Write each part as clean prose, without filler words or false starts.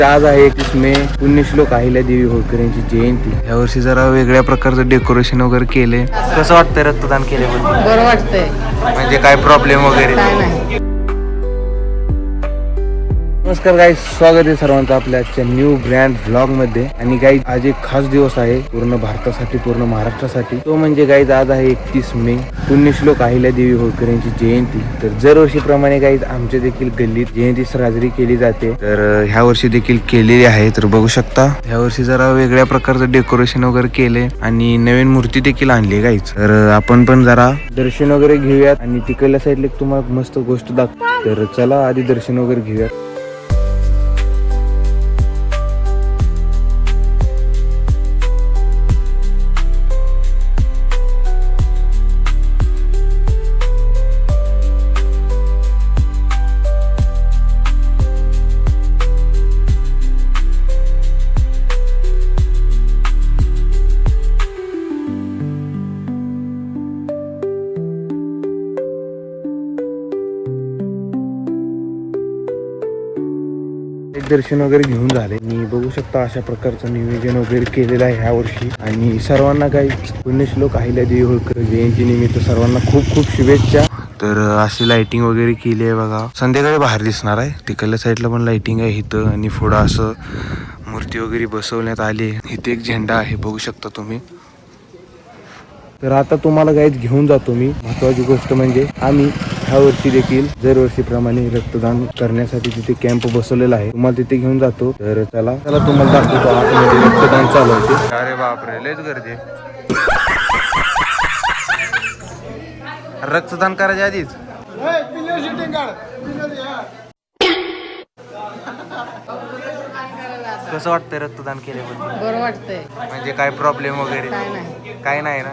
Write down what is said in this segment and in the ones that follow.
आज आहे 31 मे, पुण्यश्लोक अहिल्यादेवी होळकर यांची जयंती. यावर्षी जरा वेगळ्या प्रकारचं डेकोरेशन वगैरे केले. कसं वाटतंय रक्तदान केल्याबद्दल? बरं वाटतंय. म्हणजे काय प्रॉब्लेम वगैरे काय नाही. नमस्कार गाईज, स्वागत आहे सर्वांचं आपल्या आजच्या न्यू ब्रँड व्लॉग मध्ये. आणि गाईज आज एक खास दिवस आहे पूर्ण भारतासाठी, पूर्ण महाराष्ट्रासाठी. तो म्हणजे गाईज आज आहे 31 मे, पुण्यश्लोक अहिल्यादेवी होळकर यांची जयंती. तर दरवर्षीप्रमाणे गाईज आमच्या देखील गल्लीत जयंती साजरी केली जाते. तर ह्या वर्षी देखील केलेली आहे. तर बघू शकता ह्या वर्षी जरा वेगळ्या प्रकारचं डेकोरेशन वगैरे केले आणि नवीन मूर्ती देखील आणली गाईज. तर आपण पण जरा दर्शन वगैरे घेऊयात आणि तिकडल्या साईडला तुम्हाला मस्त गोष्ट दाखव. तर चला आधी दर्शन वगैरे घेऊयात. दर्शन वगैरे घेऊन झाले आणि बघू शकता अशा प्रकारचं नियोजन वगैरे केलेलं आहे ह्या वर्षी. आणि सर्वांना काही पुण्यश्लोक अहिल्यादेवी होळकर जयंती निमित्त सर्वांना खूप खूप शुभेच्छा. तर अशी लाइटिंग वगैरे केली आहे बघा. संध्याकाळी बाहेर दिसणार आहे. तिकडल्या साईडला पण लाइटिंग आहे इथं आणि पुढं असं मूर्ती वगैरे बसवण्यात आली आहे. इथे एक झेंडा आहे बघू शकता तुम्ही. तर आता तुम्हाला गाईज घेऊन जातो मी. महत्वाची गोष्ट म्हणजे आम्ही ह्या वर्षी देखील दरवर्षीप्रमाणे रक्तदान करण्यासाठी तिथे कॅम्प बसवलेला आहे. तुम्हाला तिथे घेऊन जातो. तर चला तुम्हाला दाखवतो आतमध्ये रक्तदान चालू होते. अरे बापरे, लयच गर्दी. रक्तदान करायच्या आधीच कसं वाटतंय रक्तदान केल्याबद्दल? बरं वाटतंय. म्हणजे काय प्रॉब्लेम वगैरे काय नाही. काय नाही ना?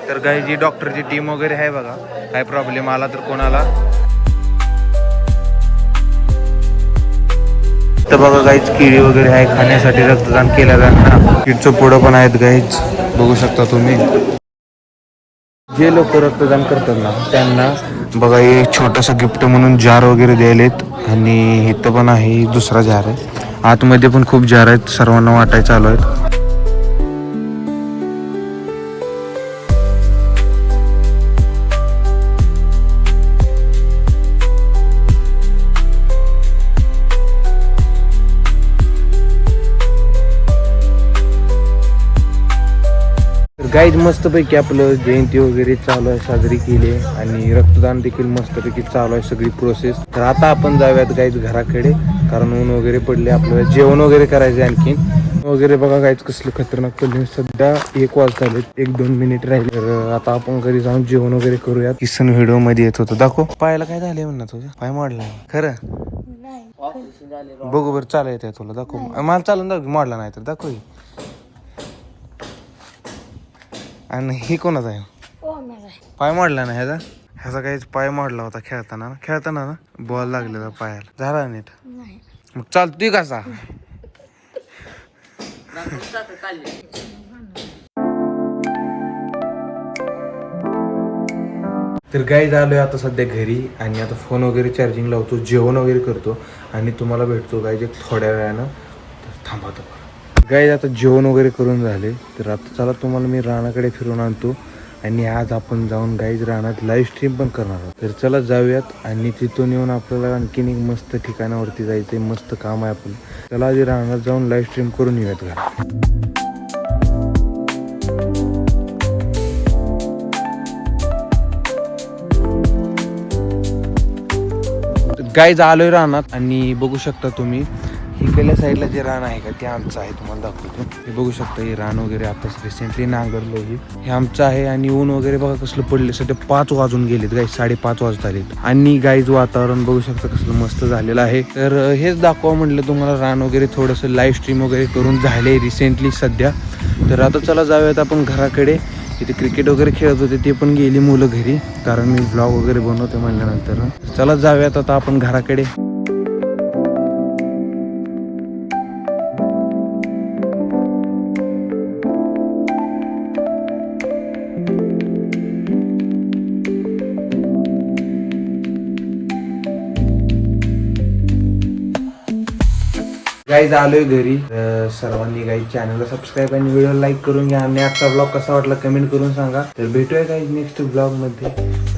तर काही जी डॉक्टरची टीम वगैरे आहे बघा. काय प्रॉब्लेम आला तर कोणाला तर बघा गाईच केळी वगैरे आहे खाण्यासाठी रक्तदान केलं जाणार. किडचं पुढं पण आहेत गाईच बघू शकता तुम्ही. जे लोक रक्तदान करतात ना त्यांना बघा हे छोटंसं गिफ्ट म्हणून जार वगैरे द्यायलेत. आणि इथं पण आहे दुसरा जार आहे. आतमध्ये पण खूप जार आहेत, सर्वांना वाटायला चालू आहेत. गाईज मस्तपैकी आपलं जयंती वगैरे चालू आहे, साजरी केली आहे आणि रक्तदान देखील मस्तपैकी चालू आहे सगळी प्रोसेस. तर आता आपण जाऊयात गाईज घराकडे, कारण ऊन वगैरे पडले. आपल्याला जेवण वगैरे करायचं आणखीन वगैरे. बघा गाईज कसलं खतरनाक पडले. सध्या 1 वाजता आले, 1-2 मिनिट राहिले. तर आता आपण घरी जाऊन जेवण वगैरे करूयात. किसन व्हिडिओ मध्ये येत होतं. दाखव पायाला काय झालंय म्हणत तुझ्या? पाय मोडला खरं? बघू बरं चालू येते तुला. दाखव मला चालून दाखव. मोडला नाही तर दाखव. आणि ही कोणाचा आहे? पाय मोडला ना ह्याचा काहीच पाय मोडला होता खेळताना ना बॉल लागलेला पायाला. झाला नीट? मग चालतोय कसा? तर गाईज आलोय आता सध्या घरी आणि आता फोन वगैरे चार्जिंग लावतो, जेवण वगैरे करतो आणि तुम्हाला भेटतो गाईज एक थोड्या वेळानं. तर थांबा गाईज आता जेवण वगैरे करून झाले. तर आता चला तुम्हाला मी रानाकडे फिरून आणतो आणि आज आपण जाऊन गाईज रानात लाईव्ह स्ट्रीम पण करणार आहोत. तर चला जाऊयात आणि तिथून येऊन आपल्याला आणखीन एक मस्त ठिकाणावरती जायचंय. मस्त काम आहे आपलं. चला आधी रानात जाऊन लाईव्ह स्ट्रीम करून येऊयात घरा. गाईज आलोय रानात आणि बघू शकता तुम्ही इकडल्या साईडला जे रान आहे का ते आमचं आहे. तुम्हाला दाखवतो. हे बघू शकता हे रान वगैरे आताच रिसेंटली नांगरलं हे आमचं आहे. आणि ऊन वगैरे बघा कसलं पडले. सध्या 5 वाजून गेलेत गाईज, 5:30 वाजता आलेत. आणि गाईज वातावरण बघू शकता कसलं मस्त झालेलं आहे. तर हेच दाखवा म्हटलं तुम्हाला रान वगैरे थोडंसं लाईव्ह स्ट्रीम वगैरे करून झाले रिसेंटली सध्या. तर आता चला जाऊयात आपण घराकडे. इथे क्रिकेट वगैरे खेळत होते ते पण गेली मुलं घरी, कारण मी ब्लॉग वगैरे बनवते म्हणल्यानंतर. चला जाऊयात आता आपण घराकडे. गाईज आलोय घरी. सर्वांनी गाईज चॅनलला सबस्क्राईब आणि व्हिडिओ लाईक करून घ्या. आणि आजचा ब्लॉग कसा वाटला कमेंट करून सांगा. तर भेटूया गाईज नेक्स्ट ब्लॉग मध्ये.